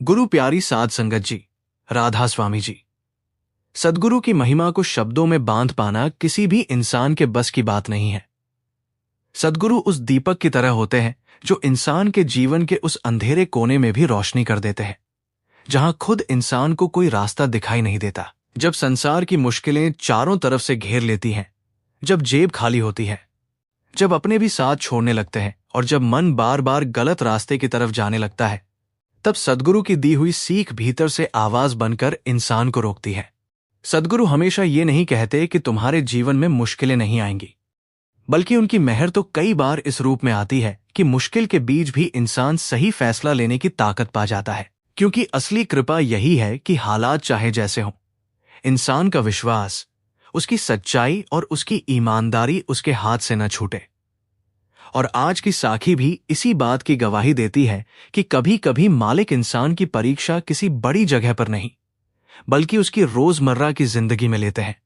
गुरु प्यारी साध संगत जी, राधा स्वामी जी। सद्गुरु की महिमा को शब्दों में बांध पाना किसी भी इंसान के बस की बात नहीं है। सद्गुरु उस दीपक की तरह होते हैं जो इंसान के जीवन के उस अंधेरे कोने में भी रोशनी कर देते हैं, जहां खुद इंसान को कोई रास्ता दिखाई नहीं देता। जब संसार की मुश्किलें चारों तरफ से घेर लेती हैं, जब जेब खाली होती है, जब अपने भी साथ छोड़ने लगते हैं और जब मन बार बार गलत रास्ते की तरफ जाने लगता है, तब सद्गुरु की दी हुई सीख भीतर से आवाज बनकर इंसान को रोकती है। सद्गुरु हमेशा ये नहीं कहते कि तुम्हारे जीवन में मुश्किलें नहीं आएंगी, बल्कि उनकी मेहर तो कई बार इस रूप में आती है कि मुश्किल के बीच भी इंसान सही फैसला लेने की ताकत पा जाता है। क्योंकि असली कृपा यही है कि हालात चाहे जैसे हों, इंसान का विश्वास, उसकी सच्चाई और उसकी ईमानदारी उसके हाथ से न छूटे। और आज की साखी भी इसी बात की गवाही देती है कि कभी कभी मालिक इंसान की परीक्षा किसी बड़ी जगह पर नहीं, बल्कि उसकी रोजमर्रा की जिंदगी में लेते हैं,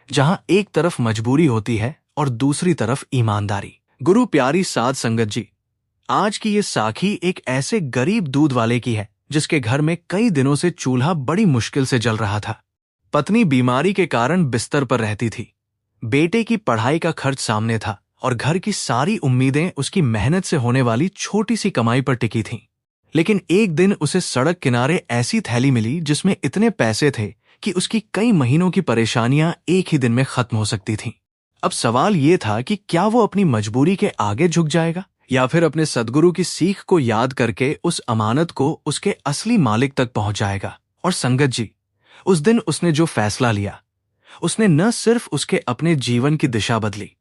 जहां एक तरफ मजबूरी होती है और दूसरी तरफ ईमानदारी। गुरु प्यारी साध संगत जी, आज की ये साखी एक ऐसे गरीब दूध वाले की है जिसके घर में कई दिनों से चूल्हा बड़ी मुश्किल से जल रहा था। पत्नी बीमारी के कारण बिस्तर पर रहती थी, बेटे की पढ़ाई का खर्च सामने था और घर की सारी उम्मीदें उसकी मेहनत से होने वाली छोटी सी कमाई पर टिकी थीं। लेकिन एक दिन उसे सड़क किनारे ऐसी थैली मिली जिसमें इतने पैसे थे कि उसकी कई महीनों की परेशानियां एक ही दिन में खत्म हो सकती थीं। अब सवाल ये था कि क्या वो अपनी मजबूरी के आगे झुक जाएगा या फिर अपने सद्गुरु की सीख को याद करके उस अमानत को उसके असली मालिक तक पहुंच जाएगा। और संगत जी, उस दिन उसने जो फैसला लिया, उसने न सिर्फ उसके अपने जीवन की दिशा बदली,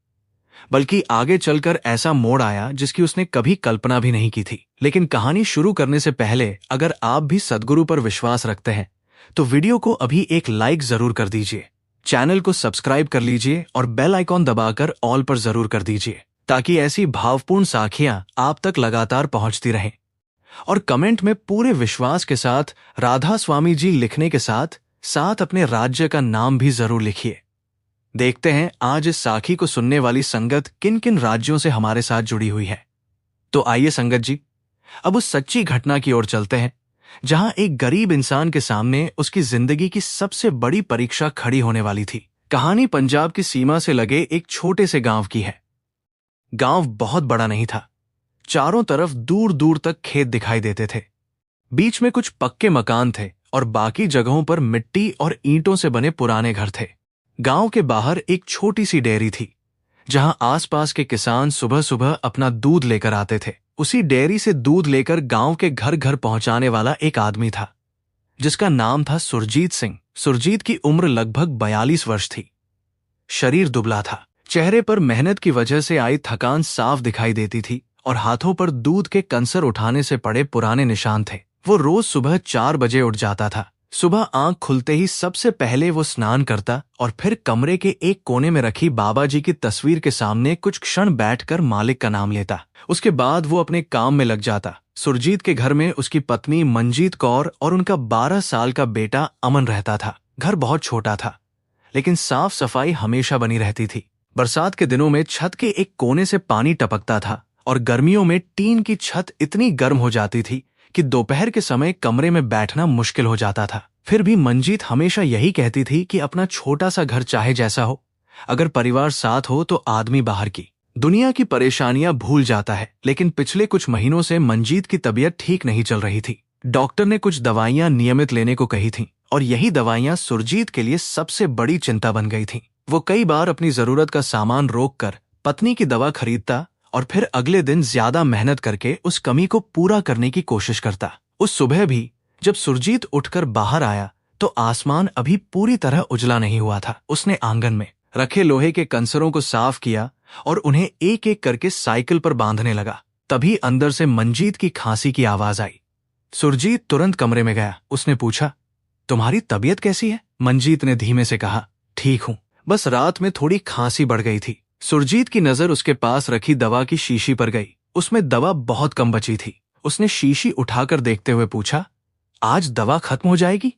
बल्कि आगे चलकर ऐसा मोड़ आया जिसकी उसने कभी कल्पना भी नहीं की थी। लेकिन कहानी शुरू करने से पहले अगर आप भी सद्गुरु पर विश्वास रखते हैं तो वीडियो को अभी एक लाइक जरूर कर दीजिए, चैनल को सब्सक्राइब कर लीजिए और बेल आइकॉन दबाकर ऑल पर जरूर कर दीजिए, ताकि ऐसी भावपूर्ण साखियां आप तक लगातार पहुंचती रहें। और कमेंट में पूरे विश्वास के साथ राधा स्वामी जी लिखने के साथ साथ अपने राज्य का नाम भी जरूर लिखिए। देखते हैं आज इस साखी को सुनने वाली संगत किन किन राज्यों से हमारे साथ जुड़ी हुई है। तो आइए संगत जी, अब उस सच्ची घटना की ओर चलते हैं जहां एक गरीब इंसान के सामने उसकी जिंदगी की सबसे बड़ी परीक्षा खड़ी होने वाली थी। कहानी पंजाब की सीमा से लगे एक छोटे से गांव की है। गांव बहुत बड़ा नहीं था, चारों तरफ दूर दूर तक खेत दिखाई देते थे, बीच में कुछ पक्के मकान थे और बाकी जगहों पर मिट्टी और ईंटों से बने पुराने घर थे। गांव के बाहर एक छोटी सी डेयरी थी जहां आसपास के किसान सुबह सुबह अपना दूध लेकर आते थे। उसी डेयरी से दूध लेकर गांव के घर घर पहुंचाने वाला एक आदमी था जिसका नाम था सुरजीत सिंह। सुरजीत की उम्र लगभग 42 वर्ष थी। शरीर दुबला था, चेहरे पर मेहनत की वजह से आई थकान साफ दिखाई देती थी और हाथों पर दूध के कंसर उठाने से पड़े पुराने निशान थे। वो रोज सुबह 4 बजे उठ जाता था। सुबह आंख खुलते ही सबसे पहले वो स्नान करता और फिर कमरे के एक कोने में रखी बाबा जी की तस्वीर के सामने कुछ क्षण बैठकर मालिक का नाम लेता। उसके बाद वो अपने काम में लग जाता। सुरजीत के घर में उसकी पत्नी मंजीत कौर और उनका 12 साल का बेटा अमन रहता था। घर बहुत छोटा था, लेकिन साफ सफाई हमेशा बनी रहती थी। बरसात के दिनों में छत के एक कोने से पानी टपकता था और गर्मियों में टीन की छत इतनी गर्म हो जाती थी कि दोपहर के समय कमरे में बैठना मुश्किल हो जाता था। फिर भी मंजीत हमेशा यही कहती थी कि अपना छोटा सा घर चाहे जैसा हो, अगर परिवार साथ हो तो आदमी बाहर की दुनिया की परेशानियां भूल जाता है। लेकिन पिछले कुछ महीनों से मंजीत की तबीयत ठीक नहीं चल रही थी। डॉक्टर ने कुछ दवाइयां नियमित लेने को कही थीं और यही दवाइयां सुरजीत के लिए सबसे बड़ी चिंता बन गई थीं। वो कई बार अपनी जरूरत का सामान रोककर पत्नी की दवा खरीदता और फिर अगले दिन ज्यादा मेहनत करके उस कमी को पूरा करने की कोशिश करता। उस सुबह भी जब सुरजीत उठकर बाहर आया तो आसमान अभी पूरी तरह उजला नहीं हुआ था। उसने आंगन में रखे लोहे के कंसरों को साफ किया और उन्हें एक एक करके साइकिल पर बांधने लगा। तभी अंदर से मंजीत की खांसी की आवाज आई। सुरजीत तुरंत कमरे में गया। उसने पूछा, तुम्हारी तबीयत कैसी है? मंजीत ने धीमे से कहा, ठीक हूं, बस रात में थोड़ी खांसी बढ़ गई थी। सुरजीत की नजर उसके पास रखी दवा की शीशी पर गई। उसमें दवा बहुत कम बची थी। उसने शीशी उठाकर देखते हुए पूछा, आज दवा खत्म हो जाएगी?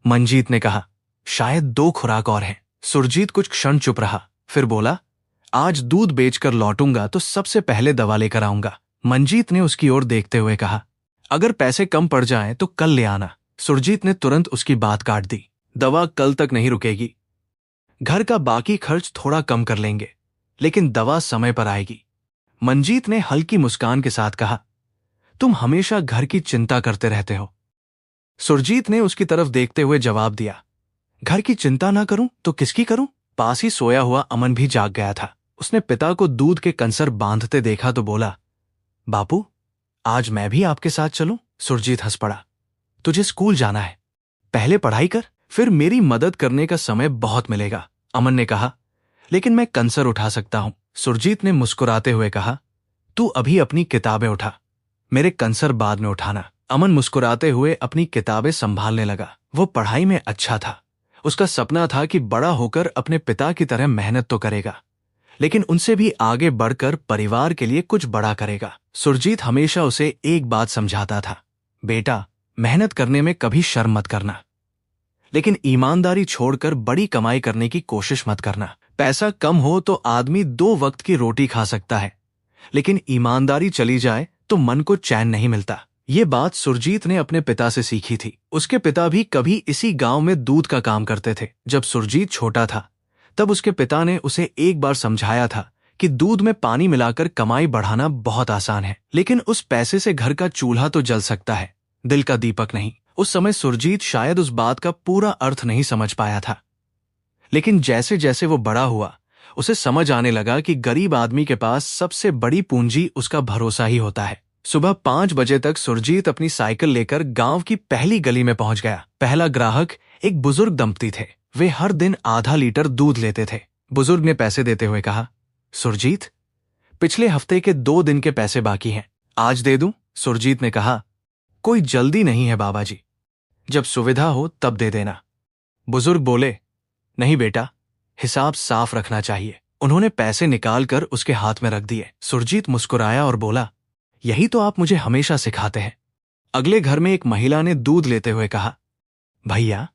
मंजीत ने कहा, शायद 2 खुराक और हैं। सुरजीत कुछ क्षण चुप रहा, फिर बोला, आज दूध बेचकर लौटूंगा तो सबसे पहले दवा लेकर आऊंगा। मंजीत ने उसकी ओर देखते हुए कहा, अगर पैसे कम पड़ जाएं तो कल ले आना। सुरजीत ने तुरंत उसकी बात काट दी। दवा कल तक नहीं रुकेगी। घर का बाकी खर्च थोड़ा कम कर लेंगे, लेकिन दवा समय पर आएगी। मंजीत ने हल्की मुस्कान के साथ कहा, तुम हमेशा घर की चिंता करते रहते हो। सुरजीत ने उसकी तरफ देखते हुए जवाब दिया, घर की चिंता ना करूं तो किसकी करूं? पास ही सोया हुआ अमन भी जाग गया था। उसने पिता को दूध के कंसर बांधते देखा तो बोला, बापू, आज मैं भी आपके साथ चलूं? सुरजीत हंस पड़ा। तुझे स्कूल जाना है, पहले पढ़ाई कर, फिर मेरी मदद करने का समय बहुत मिलेगा। अमन ने कहा, लेकिन मैं कंसर उठा सकता हूं। सुरजीत ने मुस्कुराते हुए कहा, तू अभी अपनी किताबें उठा, मेरे कंसर बाद में उठाना। अमन मुस्कुराते हुए अपनी किताबें संभालने लगा। वो पढ़ाई में अच्छा था। उसका सपना था कि बड़ा होकर अपने पिता की तरह मेहनत तो करेगा, लेकिन उनसे भी आगे बढ़कर परिवार के लिए कुछ बड़ा करेगा। सुरजीत हमेशा उसे एक बात समझाता था, बेटा, मेहनत करने में कभी शर्म मत करना, लेकिन ईमानदारी छोड़कर बड़ी कमाई करने की कोशिश मत करना। पैसा कम हो तो आदमी 2 वक्त की रोटी खा सकता है, लेकिन ईमानदारी चली जाए तो मन को चैन नहीं मिलता। ये बात सुरजीत ने अपने पिता से सीखी थी। उसके पिता भी कभी इसी गांव में दूध का काम करते थे। जब सुरजीत छोटा था, तब उसके पिता ने उसे एक बार समझाया था कि दूध में पानी मिलाकर कमाई बढ़ाना बहुत आसान है, लेकिन उस पैसे से घर का चूल्हा तो जल सकता है, दिल का दीपक नहीं। उस समय सुरजीत शायद उस बात का पूरा अर्थ नहीं समझ पाया था, लेकिन जैसे जैसे वो बड़ा हुआ, उसे समझ आने लगा कि गरीब आदमी के पास सबसे बड़ी पूंजी उसका भरोसा ही होता है। सुबह 5 बजे तक सुरजीत अपनी साइकिल लेकर गांव की पहली गली में पहुंच गया। पहला ग्राहक एक बुजुर्ग दंपति थे। वे हर दिन आधा लीटर दूध लेते थे। बुजुर्ग ने पैसे देते हुए कहा, सुरजीत, पिछले हफ्ते के 2 दिन के पैसे बाकी हैं, आज दे दूं? सुरजीत ने कहा, कोई जल्दी नहीं है बाबा जी, जब सुविधा हो तब दे देना। बुजुर्ग बोले, नहीं बेटा, हिसाब साफ रखना चाहिए। उन्होंने पैसे निकालकर उसके हाथ में रख दिए। सुरजीत मुस्कुराया और बोला, यही तो आप मुझे हमेशा सिखाते हैं। अगले घर में एक महिला ने दूध लेते हुए कहा, भैया,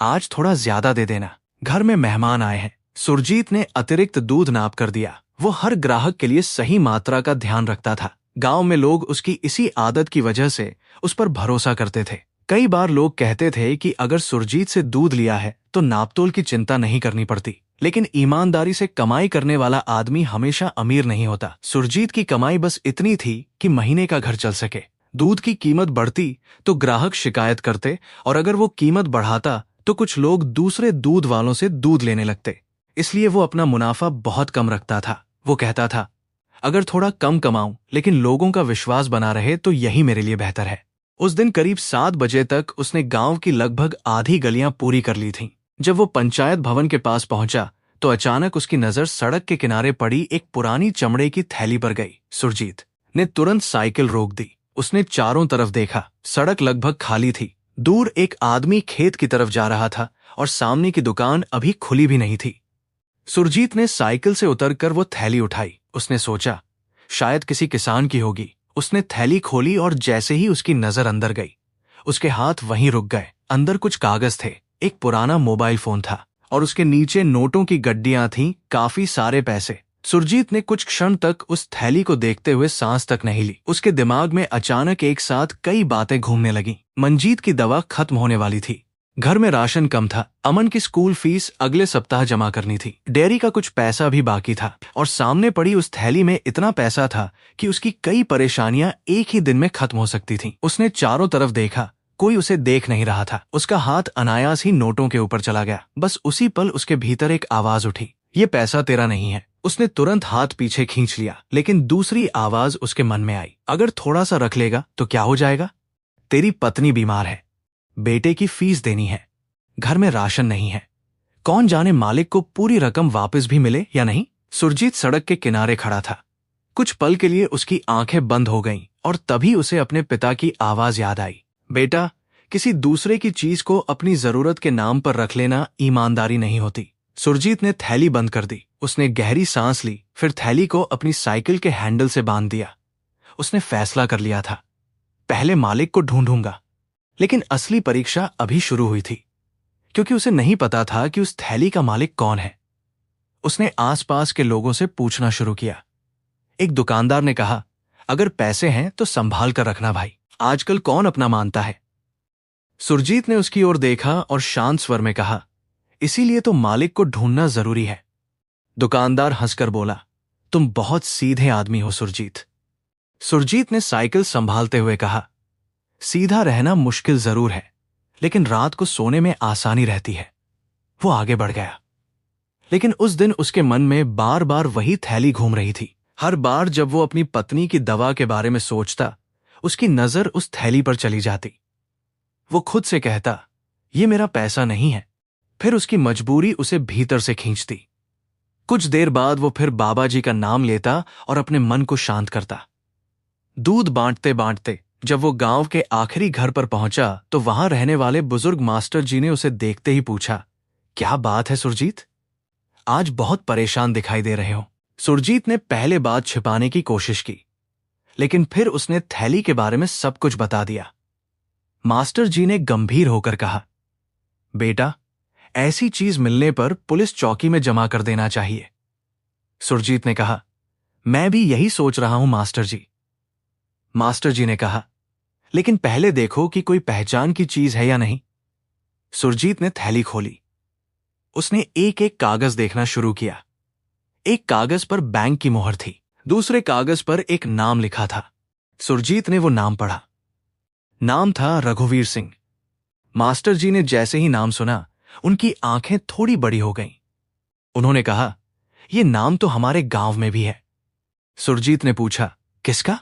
आज थोड़ा ज्यादा दे देना, घर में मेहमान आए हैं। सुरजीत ने अतिरिक्त दूध नाप कर दिया। वो हर ग्राहक के लिए सही मात्रा का ध्यान रखता था। गांव में लोग उसकी इसी आदत की वजह से उस पर भरोसा करते थे। कई बार लोग कहते थे कि अगर सुरजीत से दूध लिया है तो नापतोल की चिंता नहीं करनी पड़ती, लेकिन ईमानदारी से कमाई करने वाला आदमी हमेशा अमीर नहीं होता। सुरजीत की कमाई बस इतनी थी कि महीने का घर चल सके। दूध की कीमत बढ़ती तो ग्राहक शिकायत करते, और अगर वो कीमत बढ़ाता तो कुछ लोग दूसरे दूध वालों से दूध लेने लगते। इसलिए वो अपना मुनाफा बहुत कम रखता था। वो कहता था, अगर थोड़ा कम कमाऊं लेकिन लोगों का विश्वास बना रहे तो यही मेरे लिए बेहतर है। उस दिन करीब 7 बजे तक उसने गांव की लगभग आधी गलियां पूरी कर ली थीं। जब वो पंचायत भवन के पास पहुंचा तो अचानक उसकी नजर सड़क के किनारे पड़ी एक पुरानी चमड़े की थैली पर गई। सुरजीत ने तुरंत साइकिल रोक दी। उसने चारों तरफ देखा। सड़क लगभग खाली थी। दूर एक आदमी खेत की तरफ जा रहा था और सामने की दुकान अभी खुली भी नहीं थी। सुरजीत ने साइकिल से उतरकर वो थैली उठाई। उसने सोचा, शायद किसी किसान की होगी। उसने थैली खोली और जैसे ही उसकी नजर अंदर गई, उसके हाथ वहीं रुक गए। अंदर कुछ कागज थे, एक पुराना मोबाइल फोन था और उसके नीचे नोटों की गड्डियां थीं, काफी सारे पैसे। सुरजीत ने कुछ क्षण तक उस थैली को देखते हुए सांस तक नहीं ली। उसके दिमाग में अचानक एक साथ कई बातें घूमने लगीं। मंजीत की दवा खत्म होने वाली थी, घर में राशन कम था, अमन की स्कूल फीस अगले सप्ताह जमा करनी थी, डेयरी का कुछ पैसा भी बाकी था, और सामने पड़ी उस थैली में इतना पैसा था कि उसकी कई परेशानियां एक ही दिन में खत्म हो सकती थीं। उसने चारों तरफ देखा, कोई उसे देख नहीं रहा था। उसका हाथ अनायास ही नोटों के ऊपर चला गया। बस उसी पल उसके भीतर एक आवाज उठी, ये पैसा तेरा नहीं है। उसने तुरंत हाथ पीछे खींच लिया, लेकिन दूसरी आवाज उसके मन में आई, अगर थोड़ा सा रख लेगा तो क्या हो जाएगा? तेरी पत्नी बीमार है, बेटे की फीस देनी है, घर में राशन नहीं है, कौन जाने मालिक को पूरी रकम वापस भी मिले या नहीं। सुरजीत सड़क के किनारे खड़ा था। कुछ पल के लिए उसकी आंखें बंद हो गईं और तभी उसे अपने पिता की आवाज याद आई, बेटा, किसी दूसरे की चीज को अपनी जरूरत के नाम पर रख लेना ईमानदारी नहीं होती। सुरजीत ने थैली बंद कर दी। उसने गहरी सांस ली, फिर थैली को अपनी साइकिल के हैंडल से बांध दिया। उसने फैसला कर लिया था, पहले मालिक को ढूंढूंगा। लेकिन असली परीक्षा अभी शुरू हुई थी, क्योंकि उसे नहीं पता था कि उस थैली का मालिक कौन है। उसने आसपास के लोगों से पूछना शुरू किया। एक दुकानदार ने कहा, अगर पैसे हैं तो संभाल कर रखना भाई, आजकल कौन अपना मानता है? सुरजीत ने उसकी ओर देखा और शांत स्वर में कहा, इसीलिए तो मालिक को ढूंढना जरूरी है। दुकानदार हंसकर बोला, तुम बहुत सीधे आदमी हो सुरजीत। सुरजीत ने साइकिल संभालते हुए कहा, सीधा रहना मुश्किल जरूर है, लेकिन रात को सोने में आसानी रहती है। वो आगे बढ़ गया, लेकिन उस दिन उसके मन में बार बार वही थैली घूम रही थी। हर बार जब वो अपनी पत्नी की दवा के बारे में सोचता, उसकी नजर उस थैली पर चली जाती। वो खुद से कहता, ये मेरा पैसा नहीं है। फिर उसकी मजबूरी उसे भीतर से खींचती। कुछ देर बाद वो फिर बाबा जी का नाम लेता और अपने मन को शांत करता। दूध बांटते बांटते जब वो गांव के आखिरी घर पर पहुंचा तो वहां रहने वाले बुजुर्ग मास्टर जी ने उसे देखते ही पूछा, क्या बात है सुरजीत? आज बहुत परेशान दिखाई दे रहे हो। सुरजीत ने पहले बात छिपाने की कोशिश की, लेकिन फिर उसने थैली के बारे में सब कुछ बता दिया। मास्टर जी ने गंभीर होकर कहा, बेटा, ऐसी चीज मिलने पर पुलिस चौकी में जमा कर देना चाहिए। सुरजीत ने कहा, मैं भी यही सोच रहा हूं मास्टर जी। मास्टर जी ने कहा, लेकिन पहले देखो कि कोई पहचान की चीज है या नहीं। सुरजीत ने थैली खोली। उसने एक एक कागज देखना शुरू किया। एक कागज पर बैंक की मोहर थी, दूसरे कागज पर एक नाम लिखा था। सुरजीत ने वो नाम पढ़ा। नाम था रघुवीर सिंह। मास्टर जी ने जैसे ही नाम सुना, उनकी आंखें थोड़ी बड़ी हो गईं। उन्होंने कहा, यह नाम तो हमारे गांव में भी है। सुरजीत ने पूछा, किसका?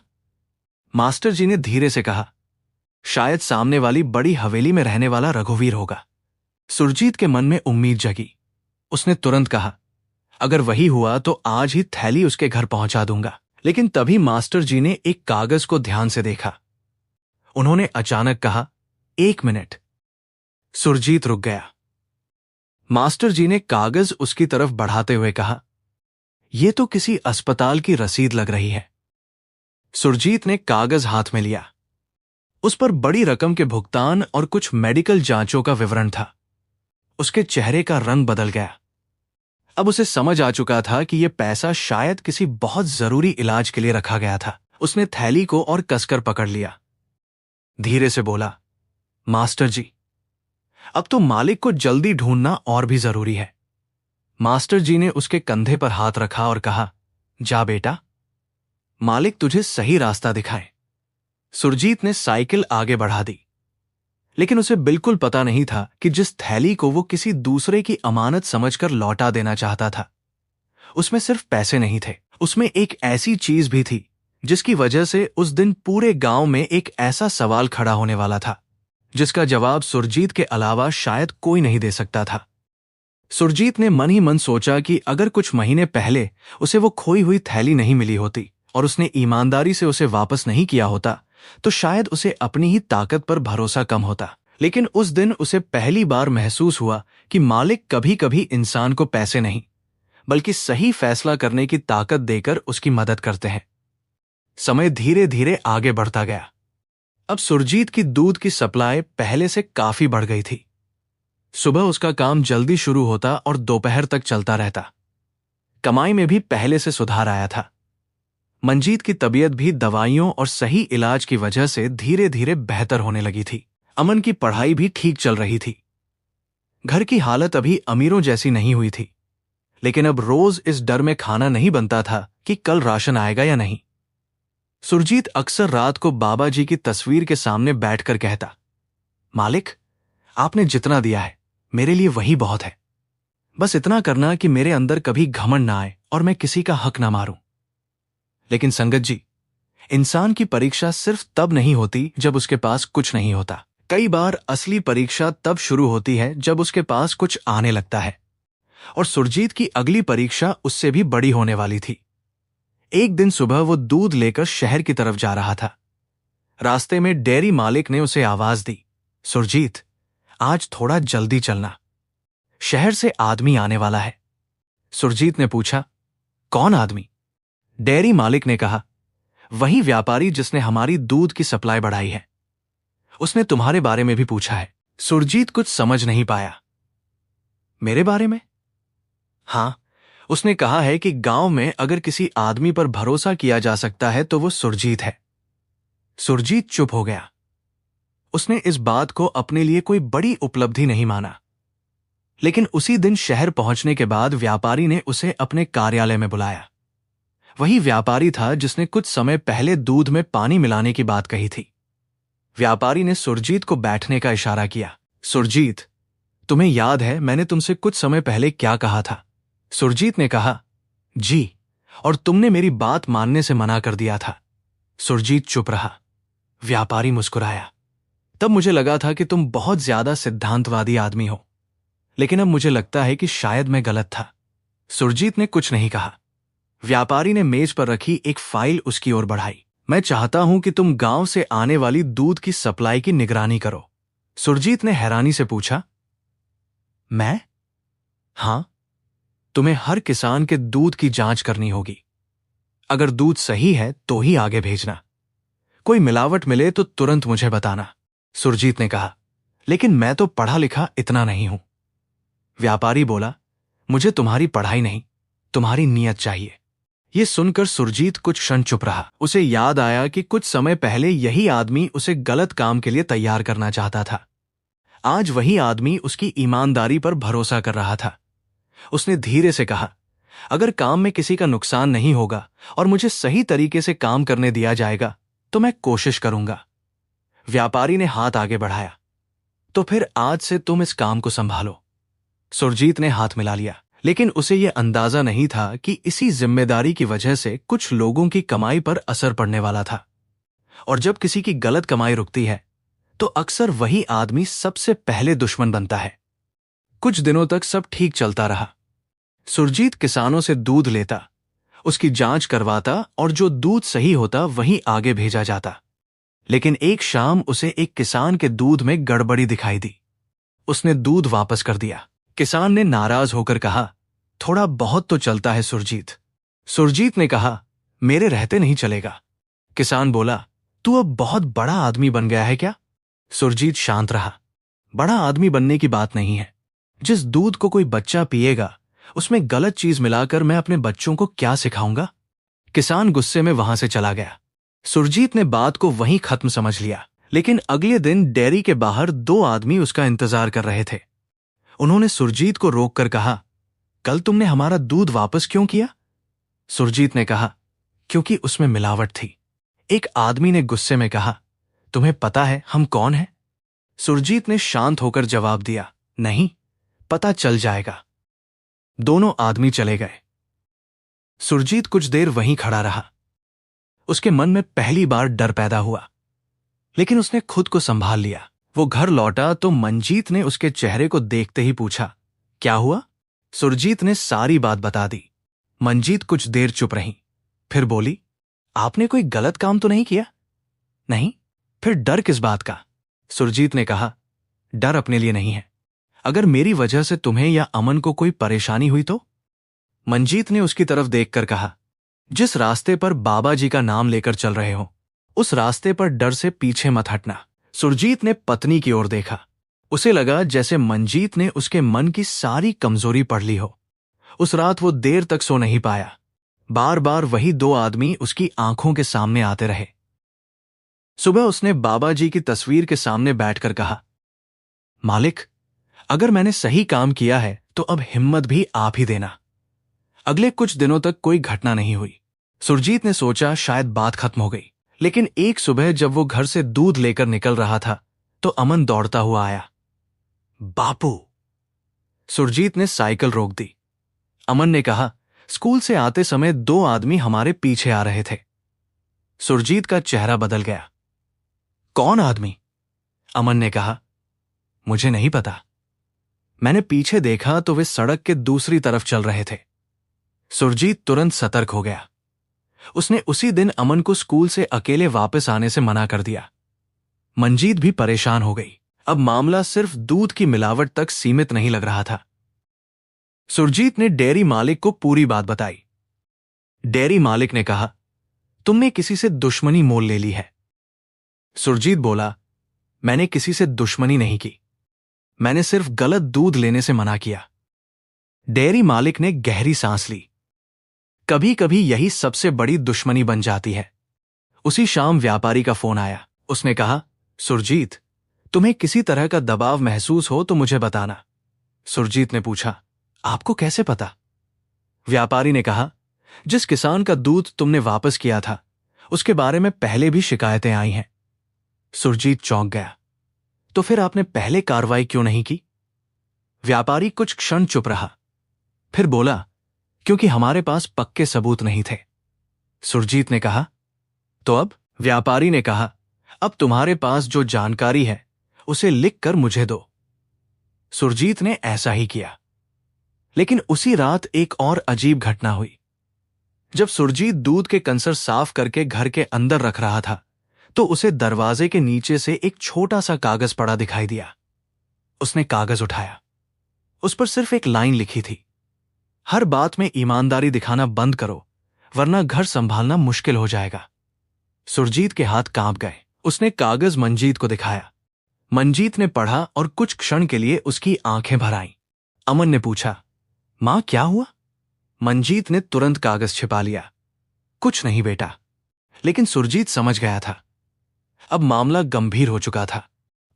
मास्टर जी ने धीरे से कहा, शायद सामने वाली बड़ी हवेली में रहने वाला रघुवीर होगा। सुरजीत के मन में उम्मीद जगी। उसने तुरंत कहा, अगर वही हुआ तो आज ही थैली उसके घर पहुंचा दूंगा। लेकिन तभी मास्टर जी ने एक कागज को ध्यान से देखा। उन्होंने अचानक कहा, 1 मिनट। सुरजीत रुक गया। मास्टर जी ने कागज उसकी तरफ बढ़ाते हुए कहा, यह तो किसी अस्पताल की रसीद लग रही है। सुरजीत ने कागज हाथ में लिया। उस पर बड़ी रकम के भुगतान और कुछ मेडिकल जांचों का विवरण था। उसके चेहरे का रंग बदल गया। अब उसे समझ आ चुका था कि यह पैसा शायद किसी बहुत जरूरी इलाज के लिए रखा गया था। उसने थैली को और कसकर पकड़ लिया। धीरे से बोला, मास्टर जी, अब तो मालिक को जल्दी ढूंढना और भी जरूरी है। मास्टर जी ने उसके कंधे पर हाथ रखा और कहा, जा बेटा, मालिक तुझे सही रास्ता दिखाए। सुरजीत ने साइकिल आगे बढ़ा दी, लेकिन उसे बिल्कुल पता नहीं था कि जिस थैली को वो किसी दूसरे की अमानत समझकर लौटा देना चाहता था, उसमें सिर्फ पैसे नहीं थे, उसमें एक ऐसी चीज भी थी जिसकी वजह से उस दिन पूरे गांव में एक ऐसा सवाल खड़ा होने वाला था जिसका जवाब सुरजीत के अलावा शायद कोई नहीं दे सकता था। सुरजीत ने मन ही मन सोचा कि अगर कुछ महीने पहले उसे वो खोई हुई थैली नहीं मिली होती और उसने ईमानदारी से उसे वापस नहीं किया होता तो शायद उसे अपनी ही ताकत पर भरोसा कम होता। लेकिन उस दिन उसे पहली बार महसूस हुआ कि मालिक कभी कभी इंसान को पैसे नहीं बल्कि सही फैसला करने की ताकत देकर उसकी मदद करते हैं। समय धीरे धीरे आगे बढ़ता गया। अब सुरजीत की दूध की सप्लाई पहले से काफी बढ़ गई थी। सुबह उसका काम जल्दी शुरू होता और दोपहर तक चलता रहता। कमाई में भी पहले से सुधार आया था। मंजीत की तबीयत भी दवाइयों और सही इलाज की वजह से धीरे धीरे बेहतर होने लगी थी। अमन की पढ़ाई भी ठीक चल रही थी। घर की हालत अभी अमीरों जैसी नहीं हुई थी, लेकिन अब रोज इस डर में खाना नहीं बनता था कि कल राशन आएगा या नहीं। सुरजीत अक्सर रात को बाबा जी की तस्वीर के सामने बैठकर कहता, मालिक, आपने जितना दिया है मेरे लिए वही बहुत है। बस इतना करना कि मेरे अंदर कभी घमंड ना आए और मैं किसी का हक ना मारूं। लेकिन संगत जी, इंसान की परीक्षा सिर्फ तब नहीं होती जब उसके पास कुछ नहीं होता। कई बार असली परीक्षा तब शुरू होती है जब उसके पास कुछ आने लगता है। और सुरजीत की अगली परीक्षा उससे भी बड़ी होने वाली थी। एक दिन सुबह वो दूध लेकर शहर की तरफ जा रहा था। रास्ते में डेयरी मालिक ने उसे आवाज दी, सुरजीत, आज थोड़ा जल्दी चलना, शहर से आदमी आने वाला है। सुरजीत ने पूछा, कौन आदमी? डेयरी मालिक ने कहा, वही व्यापारी जिसने हमारी दूध की सप्लाई बढ़ाई है। उसने तुम्हारे बारे में भी पूछा है। सुरजीत कुछ समझ नहीं पाया। मेरे बारे में? हां, उसने कहा है कि गांव में अगर किसी आदमी पर भरोसा किया जा सकता है तो वो सुरजीत है। सुरजीत चुप हो गया। उसने इस बात को अपने लिए कोई बड़ी उपलब्धि नहीं माना। लेकिन उसी दिन शहर पहुंचने के बाद व्यापारी ने उसे अपने कार्यालय में बुलाया। वही व्यापारी था जिसने कुछ समय पहले दूध में पानी मिलाने की बात कही थी। व्यापारी ने सुरजीत को बैठने का इशारा किया। सुरजीत, तुम्हें याद है मैंने तुमसे कुछ समय पहले क्या कहा था? सुरजीत ने कहा, जी, और तुमने मेरी बात मानने से मना कर दिया था। सुरजीत चुप रहा। व्यापारी मुस्कुराया। तब मुझे लगा था कि तुम बहुत ज्यादा सिद्धांतवादी आदमी हो, लेकिन अब मुझे लगता है कि शायद मैं गलत था। सुरजीत ने कुछ नहीं कहा। व्यापारी ने मेज पर रखी एक फाइल उसकी ओर बढ़ाई। मैं चाहता हूं कि तुम गांव से आने वाली दूध की सप्लाई की निगरानी करो। सुरजीत ने हैरानी से पूछा, मैं? हां, तुम्हें हर किसान के दूध की जांच करनी होगी। अगर दूध सही है तो ही आगे भेजना। कोई मिलावट मिले तो तुरंत मुझे बताना। सुरजीत ने कहा, लेकिन मैं तो पढ़ा लिखा इतना नहीं हूं। व्यापारी बोला, मुझे तुम्हारी पढ़ाई नहीं, तुम्हारी नीयत चाहिए। यह सुनकर सुरजीत कुछ क्षण चुप रहा। उसे याद आया कि कुछ समय पहले यही आदमी उसे गलत काम के लिए तैयार करना चाहता था। आज वही आदमी उसकी ईमानदारी पर भरोसा कर रहा था। उसने धीरे से कहा, अगर काम में किसी का नुकसान नहीं होगा और मुझे सही तरीके से काम करने दिया जाएगा तो मैं कोशिश करूंगा। व्यापारी ने हाथ आगे बढ़ाया। तो फिर आज से तुम इस काम को संभालो। सुरजीत ने हाथ मिला लिया, लेकिन उसे यह अंदाजा नहीं था कि इसी जिम्मेदारी की वजह से कुछ लोगों की कमाई पर असर पड़ने वाला था। और जब किसी की गलत कमाई रुकती है तो अक्सर वही आदमी सबसे पहले दुश्मन बनता है। कुछ दिनों तक सब ठीक चलता रहा। सुरजीत किसानों से दूध लेता, उसकी जांच करवाता और जो दूध सही होता वही आगे भेजा जाता। लेकिन एक शाम उसे एक किसान के दूध में गड़बड़ी दिखाई दी। उसने दूध वापस कर दिया। किसान ने नाराज होकर कहा, थोड़ा बहुत तो चलता है सुरजीत। सुरजीत ने कहा, मेरे रहते नहीं चलेगा। किसान बोला, तू अब बहुत बड़ा आदमी बन गया है क्या? सुरजीत शांत रहा। बड़ा आदमी बनने की बात नहीं है। जिस दूध को कोई बच्चा पिएगा उसमें गलत चीज मिलाकर मैं अपने बच्चों को क्या सिखाऊंगा? किसान गुस्से में वहां से चला गया। सुरजीत ने बात को वहीं खत्म समझ लिया। लेकिन अगले दिन डेयरी के बाहर दो आदमी उसका इंतजार कर रहे थे। उन्होंने सुरजीत को रोककर कहा, कल तुमने हमारा दूध वापस क्यों किया? सुरजीत ने कहा, क्योंकि उसमें मिलावट थी। एक आदमी ने गुस्से में कहा, तुम्हें पता है हम कौन हैं? सुरजीत ने शांत होकर जवाब दिया, नहीं, पता चल जाएगा। दोनों आदमी चले गए। सुरजीत कुछ देर वहीं खड़ा रहा। उसके मन में पहली बार डर पैदा हुआ, लेकिन उसने खुद को संभाल लिया। वो घर लौटा तो मंजीत ने उसके चेहरे को देखते ही पूछा, क्या हुआ? सुरजीत ने सारी बात बता दी। मंजीत कुछ देर चुप रही, फिर बोली, आपने कोई गलत काम तो नहीं किया? नहीं, फिर डर किस बात का? सुरजीत ने कहा, डर अपने लिए नहीं है। अगर मेरी वजह से तुम्हें या अमन को कोई परेशानी हुई तो? मंजीत ने उसकी तरफ देखकर कहा, जिस रास्ते पर बाबा जी का नाम लेकर चल रहे हो उस रास्ते पर डर से पीछे मत हटना। सुरजीत ने पत्नी की ओर देखा। उसे लगा जैसे मंजीत ने उसके मन की सारी कमजोरी पढ़ ली हो। उस रात वो देर तक सो नहीं पाया। बार बार वही दो आदमी उसकी आंखों के सामने आते रहे। सुबह उसने बाबा जी की तस्वीर के सामने बैठकर कहा, मालिक, अगर मैंने सही काम किया है तो अब हिम्मत भी आप ही देना। अगले कुछ दिनों तक कोई घटना नहीं हुई। सुरजीत ने सोचा शायद बात खत्म हो गई। लेकिन एक सुबह जब वो घर से दूध लेकर निकल रहा था तो अमन दौड़ता हुआ आया। बापू! सुरजीत ने साइकिल रोक दी। अमन ने कहा, स्कूल से आते समय दो आदमी हमारे पीछे आ रहे थे। सुरजीत का चेहरा बदल गया। कौन आदमी? अमन ने कहा, मुझे नहीं पता। मैंने पीछे देखा तो वे सड़क के दूसरी तरफ चल रहे थे। सुरजीत तुरंत सतर्क हो गया। उसने उसी दिन अमन को स्कूल से अकेले वापस आने से मना कर दिया। मंजीत भी परेशान हो गई। अब मामला सिर्फ दूध की मिलावट तक सीमित नहीं लग रहा था। सुरजीत ने डेयरी मालिक को पूरी बात बताई। डेयरी मालिक ने कहा, तुमने किसी से दुश्मनी मोल ले ली है। सुरजीत बोला, मैंने किसी से दुश्मनी नहीं की, मैंने सिर्फ गलत दूध लेने से मना किया। डेयरी मालिक ने गहरी सांस ली। कभी कभी यही सबसे बड़ी दुश्मनी बन जाती है। उसी शाम व्यापारी का फोन आया। उसने कहा, सुरजीत, तुम्हें किसी तरह का दबाव महसूस हो तो मुझे बताना। सुरजीत ने पूछा, आपको कैसे पता? व्यापारी ने कहा, जिस किसान का दूध तुमने वापस किया था उसके बारे में पहले भी शिकायतें आई हैं। सुरजीत चौंक गया। तो फिर आपने पहले कार्रवाई क्यों नहीं की? व्यापारी कुछ क्षण चुप रहा, फिर बोला, क्योंकि हमारे पास पक्के सबूत नहीं थे। सुरजीत ने कहा, तो अब? व्यापारी ने कहा, अब तुम्हारे पास जो जानकारी है उसे लिखकर मुझे दो। सुरजीत ने ऐसा ही किया। लेकिन उसी रात एक और अजीब घटना हुई। जब सुरजीत दूध के कंसर साफ करके घर के अंदर रख रहा था तो उसे दरवाजे के नीचे से एक छोटा सा कागज पड़ा दिखाई दिया। उसने कागज उठाया। उस पर सिर्फ एक लाइन लिखी थी, हर बात में ईमानदारी दिखाना बंद करो वरना घर संभालना मुश्किल हो जाएगा। सुरजीत के हाथ कांप गए। उसने कागज मंजीत को दिखाया। मंजीत ने पढ़ा और कुछ क्षण के लिए उसकी आंखें भर आईं। अमन ने पूछा, मां क्या हुआ? मंजीत ने तुरंत कागज छिपा लिया। कुछ नहीं बेटा। लेकिन सुरजीत समझ गया था, अब मामला गंभीर हो चुका था।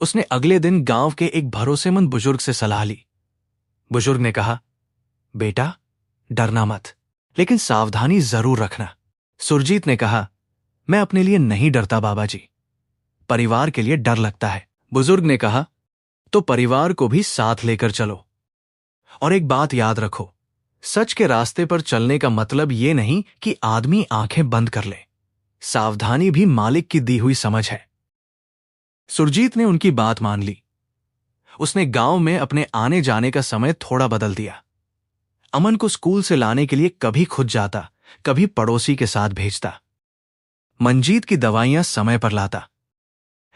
उसने अगले दिन गांव के एक भरोसेमंद बुजुर्ग से सलाह ली। बुजुर्ग ने कहा, बेटा डरना मत, लेकिन सावधानी जरूर रखना। सुरजीत ने कहा, मैं अपने लिए नहीं डरता बाबा जी, परिवार के लिए डर लगता है। बुजुर्ग ने कहा, तो परिवार को भी साथ लेकर चलो। और एक बात याद रखो, सच के रास्ते पर चलने का मतलब ये नहीं कि आदमी आंखें बंद कर ले। सावधानी भी मालिक की दी हुई समझ है। सुरजीत ने उनकी बात मान ली। उसने गांव में अपने आने जाने का समय थोड़ा बदल दिया। अमन को स्कूल से लाने के लिए कभी खुद जाता, कभी पड़ोसी के साथ भेजता। मंजीत की दवाइयां समय पर लाता।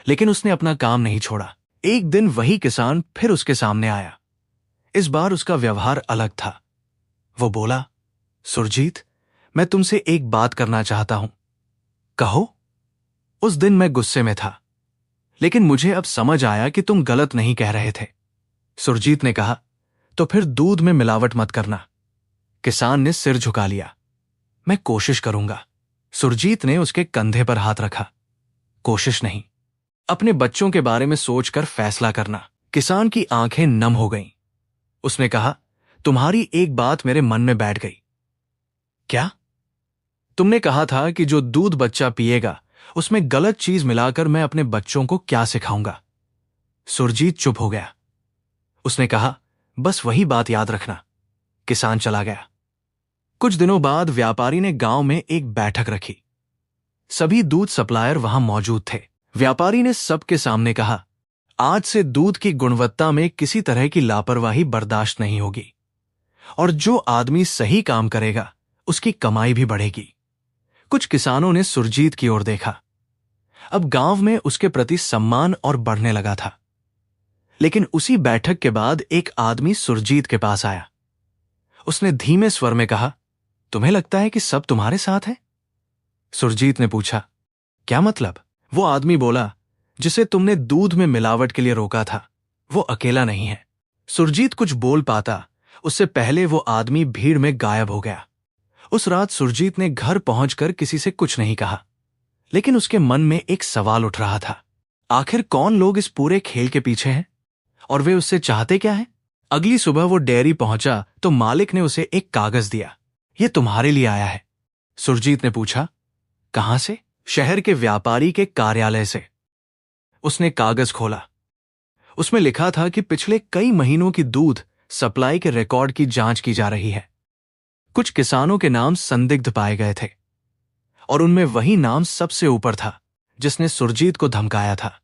लेकिन उसने अपना काम नहीं छोड़ा। एक दिन वही किसान फिर उसके सामने आया। इस बार उसका व्यवहार अलग था। वो बोला, सुरजीत, मैं तुमसे एक बात करना चाहता हूं। कहो। उस दिन मैं गुस्से में था, लेकिन मुझे अब समझ आया कि तुम गलत नहीं कह रहे थे। सुरजीत ने कहा, तो फिर दूध में मिलावट मत करना। किसान ने सिर झुका लिया। मैं कोशिश करूंगा। सुरजीत ने उसके कंधे पर हाथ रखा। कोशिश नहीं, अपने बच्चों के बारे में सोचकर फैसला करना। किसान की आंखें नम हो गईं। उसने कहा, तुम्हारी एक बात मेरे मन में बैठ गई। क्या? तुमने कहा था कि जो दूध बच्चा पिएगा उसमें गलत चीज मिलाकर मैं अपने बच्चों को क्या सिखाऊंगा? सुरजीत चुप हो गया। उसने कहा, बस वही बात याद रखना। किसान चला गया। कुछ दिनों बाद व्यापारी ने गांव में एक बैठक रखी। सभी दूध सप्लायर वहां मौजूद थे। व्यापारी ने सबके सामने कहा, आज से दूध की गुणवत्ता में किसी तरह की लापरवाही बर्दाश्त नहीं होगी और जो आदमी सही काम करेगा उसकी कमाई भी बढ़ेगी। कुछ किसानों ने सुरजीत की ओर देखा। अब गांव में उसके प्रति सम्मान और बढ़ने लगा था। लेकिन उसी बैठक के बाद एक आदमी सुरजीत के पास आया। उसने धीमे स्वर में कहा, तुम्हें लगता है कि सब तुम्हारे साथ है? सुरजीत ने पूछा, क्या मतलब? वो आदमी बोला, जिसे तुमने दूध में मिलावट के लिए रोका था, वो अकेला नहीं है। सुरजीत कुछ बोल पाता उससे पहले वो आदमी भीड़ में गायब हो गया। उस रात सुरजीत ने घर पहुंचकर किसी से कुछ नहीं कहा, लेकिन उसके मन में एक सवाल उठ रहा था। आखिर कौन लोग इस पूरे खेल के पीछे हैं और वे उससे चाहते क्या हैं? अगली सुबह वो डेयरी पहुंचा तो मालिक ने उसे एक कागज दिया। ये तुम्हारे लिए आया है। सुरजीत ने पूछा, कहां से? शहर के व्यापारी के कार्यालय से। उसने कागज खोला। उसमें लिखा था कि पिछले कई महीनों की दूध सप्लाई के रिकॉर्ड की जांच की जा रही है। कुछ किसानों के नाम संदिग्ध पाए गए थे और उनमें वही नाम सबसे ऊपर था जिसने सुरजीत को धमकाया था।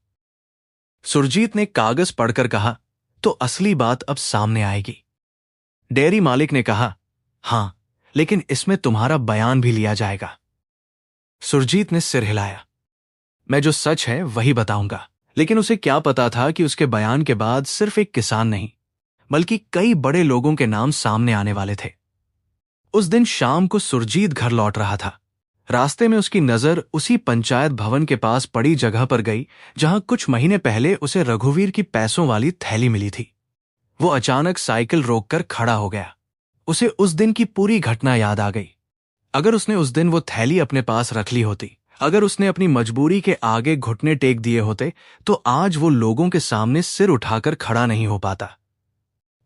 सुरजीत ने कागज पढ़कर कहा, तो असली बात अब सामने आएगी। डेयरी मालिक ने कहा, हां, लेकिन इसमें तुम्हारा बयान भी लिया जाएगा। सुरजीत ने सिर हिलाया। मैं जो सच है वही बताऊंगा। लेकिन उसे क्या पता था कि उसके बयान के बाद सिर्फ एक किसान नहीं बल्कि कई बड़े लोगों के नाम सामने आने वाले थे। उस दिन शाम को सुरजीत घर लौट रहा था। रास्ते में उसकी नजर उसी पंचायत भवन के पास पड़ी जगह पर गई जहां कुछ महीने पहले उसे रघुवीर की पैसों वाली थैली मिली थी। वो अचानक साइकिल रोककर खड़ा हो गया। उसे उस दिन की पूरी घटना याद आ गई। अगर उसने उस दिन वो थैली अपने पास रख ली होती, अगर उसने अपनी मजबूरी के आगे घुटने टेक दिए होते तो आज वो लोगों के सामने सिर उठाकर खड़ा नहीं हो पाता।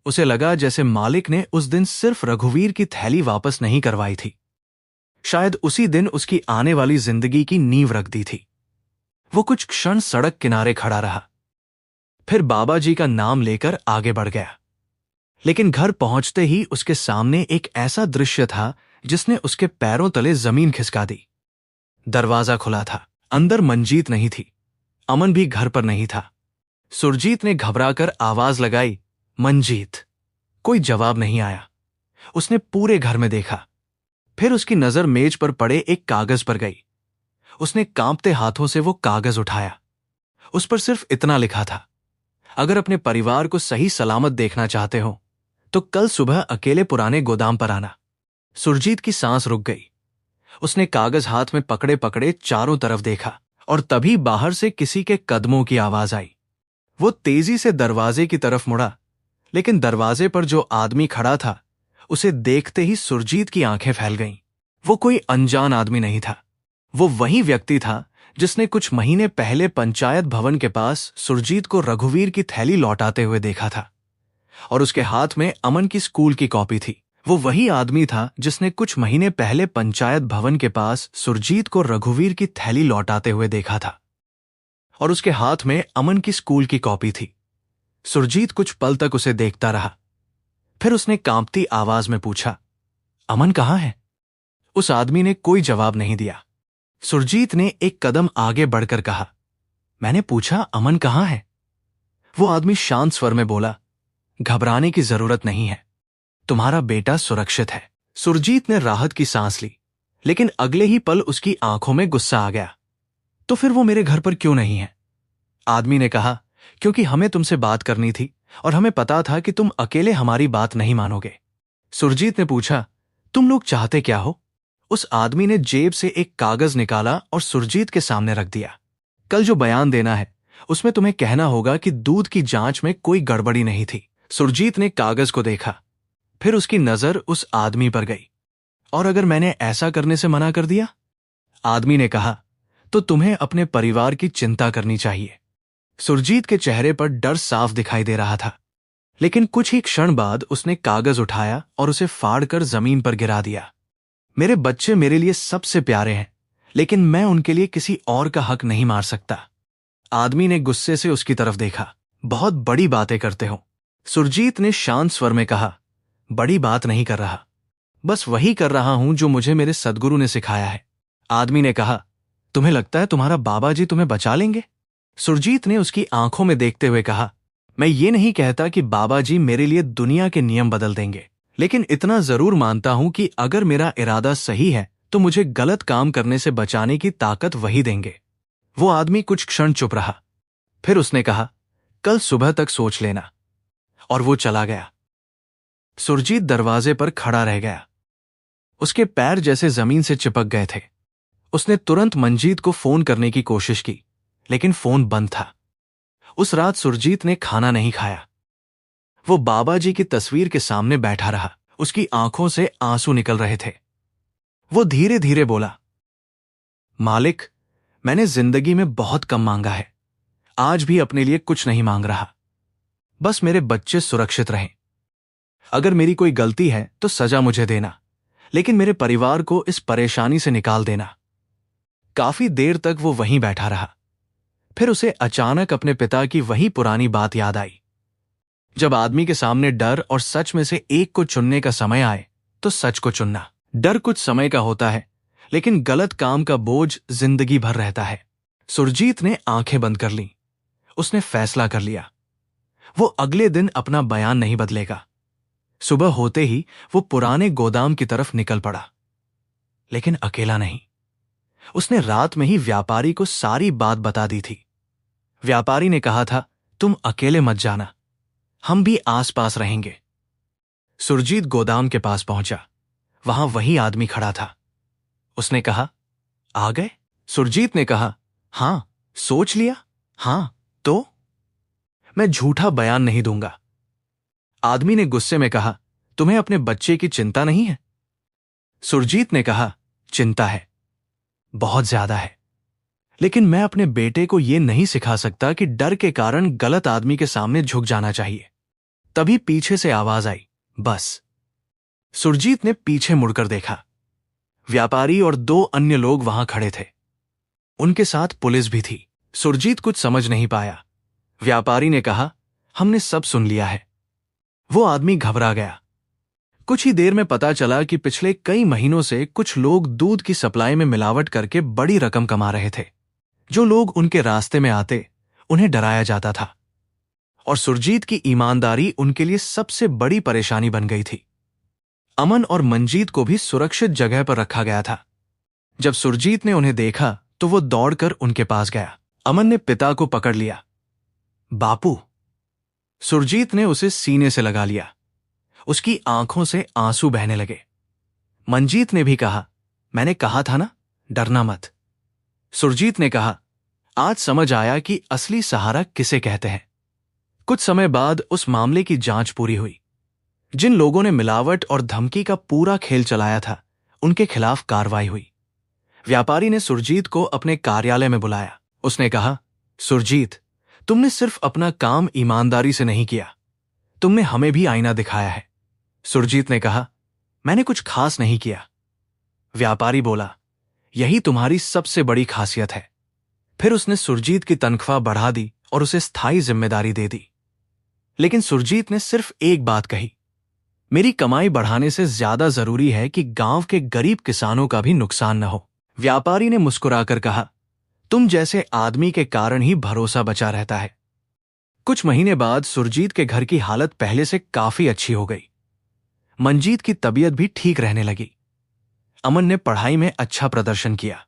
उसे लगा जैसे मालिक ने उस दिन सिर्फ रघुवीर की थैली वापस नहीं करवाई थी, शायद उसी दिन उसकी आने वाली जिंदगी की नींव रख दी थी। वो कुछ क्षण सड़क किनारे खड़ा रहा, फिर बाबा जी का नाम लेकर आगे बढ़ गया। लेकिन घर पहुंचते ही उसके सामने एक ऐसा दृश्य था जिसने उसके पैरों तले जमीन खिसका दी। दरवाजा खुला था, अंदर मंजीत नहीं थी, अमन भी घर पर नहीं था। सुरजीत ने घबराकर आवाज लगाई, मंजीत। कोई जवाब नहीं आया। उसने पूरे घर में देखा, फिर उसकी नजर मेज पर पड़े एक कागज पर गई। उसने कांपते हाथों से वो कागज उठाया। उस पर सिर्फ इतना लिखा था, अगर अपने परिवार को सही सलामत देखना चाहते हो तो कल सुबह अकेले पुराने गोदाम पर आना। सुरजीत की सांस रुक गई। उसने कागज हाथ में पकड़े पकड़े चारों तरफ देखा और तभी बाहर से किसी के कदमों की आवाज आई। वो तेजी से दरवाजे की तरफ मुड़ा, लेकिन दरवाजे पर जो आदमी खड़ा था उसे देखते ही सुरजीत की आंखें फैल गईं। वो कोई अनजान आदमी नहीं था, वो वही व्यक्ति था जिसने कुछ महीने पहले पंचायत भवन के पास सुरजीत को रघुवीर की थैली लौटाते हुए देखा था, और उसके हाथ में अमन की स्कूल की कॉपी थी। वो वही आदमी था जिसने कुछ महीने पहले पंचायत भवन के पास सुरजीत को रघुवीर की थैली लौटाते हुए देखा था, और उसके हाथ में अमन की स्कूल की कॉपी थी। सुरजीत कुछ पल तक उसे देखता रहा, फिर उसने कांपती आवाज में पूछा, अमन कहाँ है? उस आदमी ने कोई जवाब नहीं दिया। सुरजीत ने एक कदम आगे बढ़कर कहा, मैंने पूछा अमन कहाँ है? वो आदमी शांत स्वर में बोला, घबराने की जरूरत नहीं है, तुम्हारा बेटा सुरक्षित है। सुरजीत ने राहत की सांस ली, लेकिन अगले ही पल उसकी आंखों में गुस्सा आ गया। तो फिर वो मेरे घर पर क्यों नहीं है? आदमी ने कहा, क्योंकि हमें तुमसे बात करनी थी और हमें पता था कि तुम अकेले हमारी बात नहीं मानोगे। सुरजीत ने पूछा, तुम लोग चाहते क्या हो? उस आदमी ने जेब से एक कागज निकाला और सुरजीत के सामने रख दिया। कल जो बयान देना है उसमें तुम्हें कहना होगा कि दूध की जांच में कोई गड़बड़ी नहीं थी। सुरजीत ने कागज को देखा, फिर उसकी नजर उस आदमी पर गई। और अगर मैंने ऐसा करने से मना कर दिया? आदमी ने कहा, तो तुम्हें अपने परिवार की चिंता करनी चाहिए। सुरजीत के चेहरे पर डर साफ दिखाई दे रहा था, लेकिन कुछ ही क्षण बाद उसने कागज उठाया और उसे फाड़कर जमीन पर गिरा दिया। मेरे बच्चे मेरे लिए सबसे प्यारे हैं, लेकिन मैं उनके लिए किसी और का हक नहीं मार सकता। आदमी ने गुस्से से उसकी तरफ देखा। बहुत बड़ी बातें करते हो। सुरजीत ने शांत स्वर में कहा, बड़ी बात नहीं कर रहा, बस वही कर रहा हूं जो मुझे मेरे सद्गुरु ने सिखाया है। आदमी ने कहा, तुम्हें लगता है तुम्हारा बाबा जी तुम्हें बचा लेंगे? सुरजीत ने उसकी आंखों में देखते हुए कहा, मैं ये नहीं कहता कि बाबा जी मेरे लिए दुनिया के नियम बदल देंगे, लेकिन इतना जरूर मानता हूं कि अगर मेरा इरादा सही है तो मुझे गलत काम करने से बचाने की ताकत वही देंगे। वो आदमी कुछ क्षण चुप रहा, फिर उसने कहा, कल सुबह तक सोच लेना, और वो चला गया। सुरजीत दरवाजे पर खड़ा रह गया। उसके पैर जैसे जमीन से चिपक गए थे। उसने तुरंत मंजीत को फोन करने की कोशिश की, लेकिन फोन बंद था। उस रात सुरजीत ने खाना नहीं खाया। वो बाबा जी की तस्वीर के सामने बैठा रहा। उसकी आंखों से आंसू निकल रहे थे। वो धीरे धीरे बोला, मालिक, मैंने जिंदगी में बहुत कम मांगा है, आज भी अपने लिए कुछ नहीं मांग रहा। बस मेरे बच्चे सुरक्षित रहें। अगर मेरी कोई गलती है तो सजा मुझे देना, लेकिन मेरे परिवार को इस परेशानी से निकाल देना। काफी देर तक वो वहीं बैठा रहा। फिर उसे अचानक अपने पिता की वही पुरानी बात याद आई। जब आदमी के सामने डर और सच में से एक को चुनने का समय आए तो सच को चुनना। डर कुछ समय का होता है, लेकिन गलत काम का बोझ जिंदगी भर रहता है। सुरजीत ने आंखें बंद कर लीं। उसने फैसला कर लिया, वो अगले दिन अपना बयान नहीं बदलेगा। सुबह होते ही वो पुराने गोदाम की तरफ निकल पड़ा, लेकिन अकेला नहीं। उसने रात में ही व्यापारी को सारी बात बता दी थी। व्यापारी ने कहा था, तुम अकेले मत जाना, हम भी आसपास रहेंगे। सुरजीत गोदाम के पास पहुंचा। वहां वही आदमी खड़ा था। उसने कहा, आ गए? सुरजीत ने कहा, हां। सोच लिया? हां। तो मैं झूठा बयान नहीं दूंगा। आदमी ने गुस्से में कहा, तुम्हें अपने बच्चे की चिंता नहीं है? सुरजीत ने कहा, चिंता है, बहुत ज्यादा है। लेकिन मैं अपने बेटे को ये नहीं सिखा सकता कि डर के कारण गलत आदमी के सामने झुक जाना चाहिए। तभी पीछे से आवाज आई, बस। सुरजीत ने पीछे मुड़कर देखा। व्यापारी और 2 अन्य लोग वहां खड़े थे। उनके साथ पुलिस भी थी। सुरजीत कुछ समझ नहीं पाया। व्यापारी ने कहा, हमने सब सुन लिया है। वो आदमी घबरा गया। कुछ ही देर में पता चला कि पिछले कई महीनों से कुछ लोग दूध की सप्लाई में मिलावट करके बड़ी रकम कमा रहे थे। जो लोग उनके रास्ते में आते, उन्हें डराया जाता था। और सुरजीत की ईमानदारी उनके लिए सबसे बड़ी परेशानी बन गई थी। अमन और मंजीत को भी सुरक्षित जगह पर रखा गया था। जब सुरजीत ने उन्हें देखा तो वो दौड़कर उनके पास गया। अमन ने पिता को पकड़ लिया। बापू। सुरजीत ने उसे सीने से लगा लिया। उसकी आंखों से आंसू बहने लगे। मंजीत ने भी कहा, मैंने कहा था ना, डरना मत। सुरजीत ने कहा, आज समझ आया कि असली सहारा किसे कहते हैं। कुछ समय बाद उस मामले की जांच पूरी हुई। जिन लोगों ने मिलावट और धमकी का पूरा खेल चलाया था, उनके खिलाफ कार्रवाई हुई। व्यापारी ने सुरजीत को अपने कार्यालय में बुलाया। उसने कहा, सुरजीत, तुमने सिर्फ अपना काम ईमानदारी से नहीं किया, तुमने हमें भी आईना दिखाया है। सुरजीत ने कहा, मैंने कुछ खास नहीं किया। व्यापारी बोला, यही तुम्हारी सबसे बड़ी खासियत है। फिर उसने सुरजीत की तनख्वाह बढ़ा दी और उसे स्थायी जिम्मेदारी दे दी। लेकिन सुरजीत ने सिर्फ एक बात कही, मेरी कमाई बढ़ाने से ज्यादा जरूरी है कि गांव के गरीब किसानों का भी नुकसान न हो। व्यापारी ने मुस्कुराकर कहा, तुम जैसे आदमी के कारण ही भरोसा बचा रहता है। कुछ महीने बाद सुरजीत के घर की हालत पहले से काफी अच्छी हो गई। मंजीत की तबीयत भी ठीक रहने लगी। अमन ने पढ़ाई में अच्छा प्रदर्शन किया।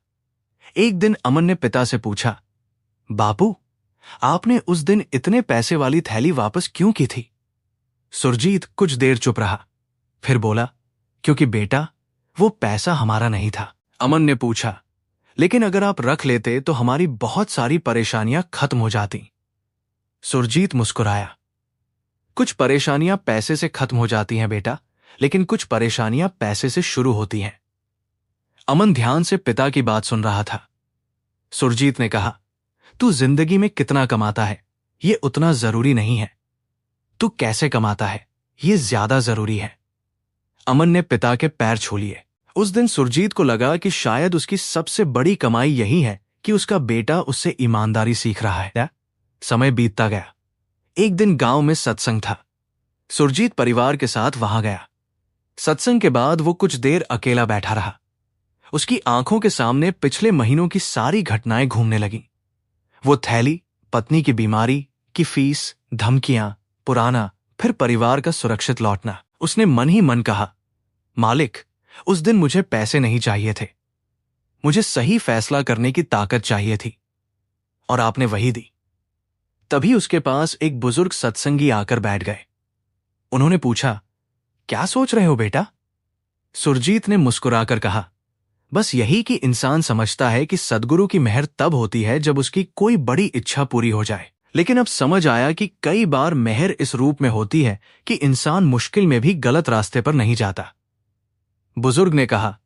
एक दिन अमन ने पिता से पूछा, बापू, आपने उस दिन इतने पैसे वाली थैली वापस क्यों की थी? सुरजीत कुछ देर चुप रहा, फिर बोला, क्योंकि बेटा, वो पैसा हमारा नहीं था। अमन ने पूछा, लेकिन अगर आप रख लेते तो हमारी बहुत सारी परेशानियां खत्म हो जाती। सुरजीत मुस्कुराया, कुछ परेशानियां पैसे से खत्म हो जाती हैं बेटा, लेकिन कुछ परेशानियां पैसे से शुरू होती हैं। अमन ध्यान से पिता की बात सुन रहा था। सुरजीत ने कहा, तू जिंदगी में कितना कमाता है, ये उतना जरूरी नहीं है। तू कैसे कमाता है, ये ज्यादा जरूरी है। अमन ने पिता के पैर छू लिए। उस दिन सुरजीत को लगा कि शायद उसकी सबसे बड़ी कमाई यही है कि उसका बेटा उससे ईमानदारी सीख रहा है। समय बीतता गया। एक दिन गांव में सत्संग था। सुरजीत परिवार के साथ वहां गया। सत्संग के बाद वो कुछ देर अकेला बैठा रहा। उसकी आंखों के सामने पिछले महीनों की सारी घटनाएं घूमने लगीं। वो थैली, पत्नी की बीमारी की फीस, धमकियां, पुराना, फिर परिवार का सुरक्षित लौटना। उसने मन ही मन कहा, मालिक, उस दिन मुझे पैसे नहीं चाहिए थे, मुझे सही फैसला करने की ताकत चाहिए थी, और आपने वही दी। तभी उसके पास एक बुजुर्ग सत्संगी आकर बैठ गए। उन्होंने पूछा, क्या सोच रहे हो बेटा? सुरजीत ने मुस्कुराकर कहा, बस यही कि इंसान समझता है कि सद्गुरु की मेहर तब होती है जब उसकी कोई बड़ी इच्छा पूरी हो जाए। लेकिन अब समझ आया कि कई बार मेहर इस रूप में होती है कि इंसान मुश्किल में भी गलत रास्ते पर नहीं जाता। बुजुर्ग ने कहा,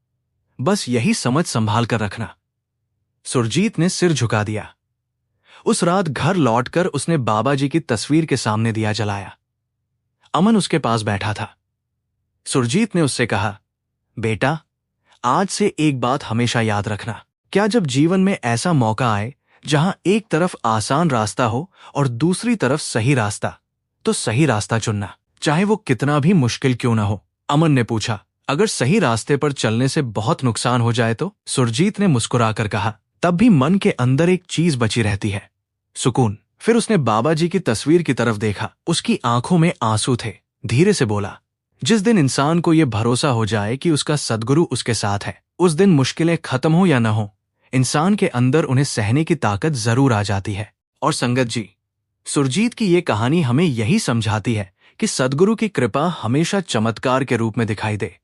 बस यही समझ संभाल कर रखना। सुरजीत ने सिर झुका दिया। उस रात घर लौटकर उसने बाबा जी की तस्वीर के सामने दिया जलाया। अमन उसके पास बैठा था। सुरजीत ने उससे कहा, बेटा, आज से एक बात हमेशा याद रखना, क्या जब जीवन में ऐसा मौका आए जहां एक तरफ आसान रास्ता हो और दूसरी तरफ सही रास्ता, तो सही रास्ता चुनना, चाहे वो कितना भी मुश्किल क्यों ना हो। अमन ने पूछा, अगर सही रास्ते पर चलने से बहुत नुकसान हो जाए तो? सुरजीत ने मुस्कुराकर कहा, तब भी मन के अंदर एक चीज बची रहती है, सुकून। फिर उसने बाबा जी की तस्वीर की तरफ देखा। उसकी आंखों में आंसू थे। धीरे से बोला, जिस दिन इंसान को यह भरोसा हो जाए कि उसका सद्गुरु उसके साथ है, उस दिन मुश्किलें खत्म हो या न हो, इंसान के अंदर उन्हें सहने की ताकत जरूर आ जाती है। और संगत जी, सुरजीत की ये कहानी हमें यही समझाती है कि सद्गुरु की कृपा हमेशा चमत्कार के रूप में दिखाई दे।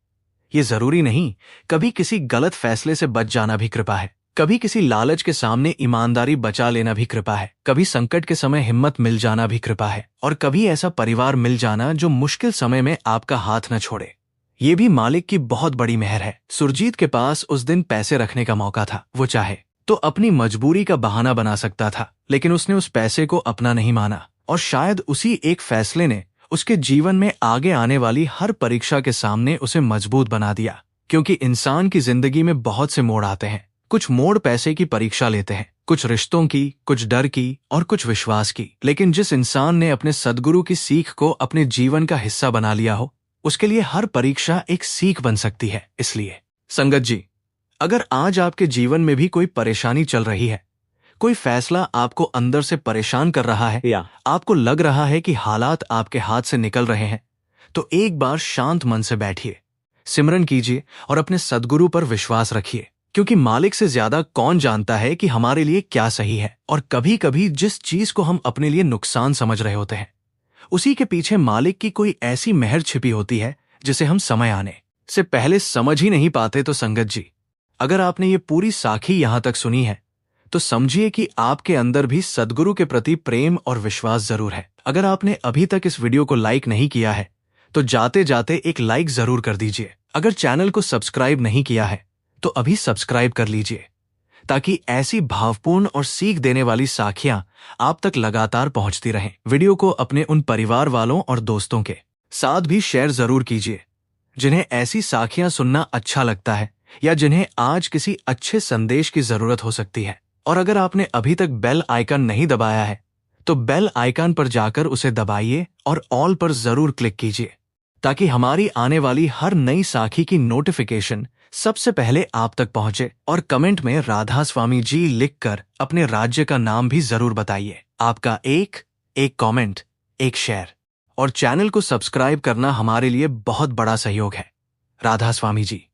ये जरूरी नहीं, कभी किसी गलत फैसले से बच जाना भी कृपा है, कभी किसी लालच के सामने ईमानदारी बचा लेना भी कृपा है, कभी संकट के समय हिम्मत मिल जाना भी कृपा है, और कभी ऐसा परिवार मिल जाना जो मुश्किल समय में आपका हाथ न छोड़े, ये भी मालिक की बहुत बड़ी मेहर है। सुरजीत के पास उस दिन पैसे रखने का मौका था। वो चाहे तो अपनी मजबूरी का बहाना बना सकता था, लेकिन उसने उस पैसे को अपना नहीं माना। और शायद उसी एक फैसले ने उसके जीवन में आगे आने वाली हर परीक्षा के सामने उसे मजबूत बना दिया। क्योंकि इंसान की जिंदगी में बहुत से मोड़ आते हैं। कुछ मोड़ पैसे की परीक्षा लेते हैं, कुछ रिश्तों की, कुछ डर की और कुछ विश्वास की। लेकिन जिस इंसान ने अपने सद्गुरु की सीख को अपने जीवन का हिस्सा बना लिया हो, उसके लिए हर परीक्षा एक सीख बन सकती है। इसलिए संगत जी, अगर आज आपके जीवन में भी कोई परेशानी चल रही है, कोई फैसला आपको अंदर से परेशान कर रहा है, या आपको लग रहा है कि हालात आपके हाथ से निकल रहे हैं, तो एक बार शांत मन से बैठिए, सिमरन कीजिए और अपने सद्गुरु पर विश्वास रखिए। क्योंकि मालिक से ज्यादा कौन जानता है कि हमारे लिए क्या सही है। और कभी कभी जिस चीज को हम अपने लिए नुकसान समझ रहे होते हैं, उसी के पीछे मालिक की कोई ऐसी मेहर छिपी होती है जिसे हम समय आने से पहले समझ ही नहीं पाते। तो संगत जी, अगर आपने ये पूरी साखी यहां तक सुनी है, तो समझिए कि आपके अंदर भी सद्गुरु के प्रति प्रेम और विश्वास जरूर है। अगर आपने अभी तक इस वीडियो को लाइक नहीं किया है, तो जाते जाते एक लाइक जरूर कर दीजिए। अगर चैनल को सब्सक्राइब नहीं किया है, तो अभी सब्सक्राइब कर लीजिए, ताकि ऐसी भावपूर्ण और सीख देने वाली साखियां आप तक लगातार पहुंचती रहें। वीडियो को अपने उन परिवार वालों और दोस्तों के साथ भी शेयर जरूर कीजिए, जिन्हें ऐसी साखियां सुनना अच्छा लगता है, या जिन्हें आज किसी अच्छे संदेश की जरूरत हो सकती है। और अगर आपने अभी तक बेल आइकन नहीं दबाया है, तो बेल आइकन पर जाकर उसे दबाइए और ऑल पर जरूर क्लिक कीजिए, ताकि हमारी आने वाली हर नई साखी की नोटिफिकेशन सबसे पहले आप तक पहुंचे। और कमेंट में राधा स्वामी जी लिखकर अपने राज्य का नाम भी जरूर बताइए। आपका एक कमेंट, एक शेयर और चैनल को सब्सक्राइब करना हमारे लिए बहुत बड़ा सहयोग है। राधा स्वामी जी।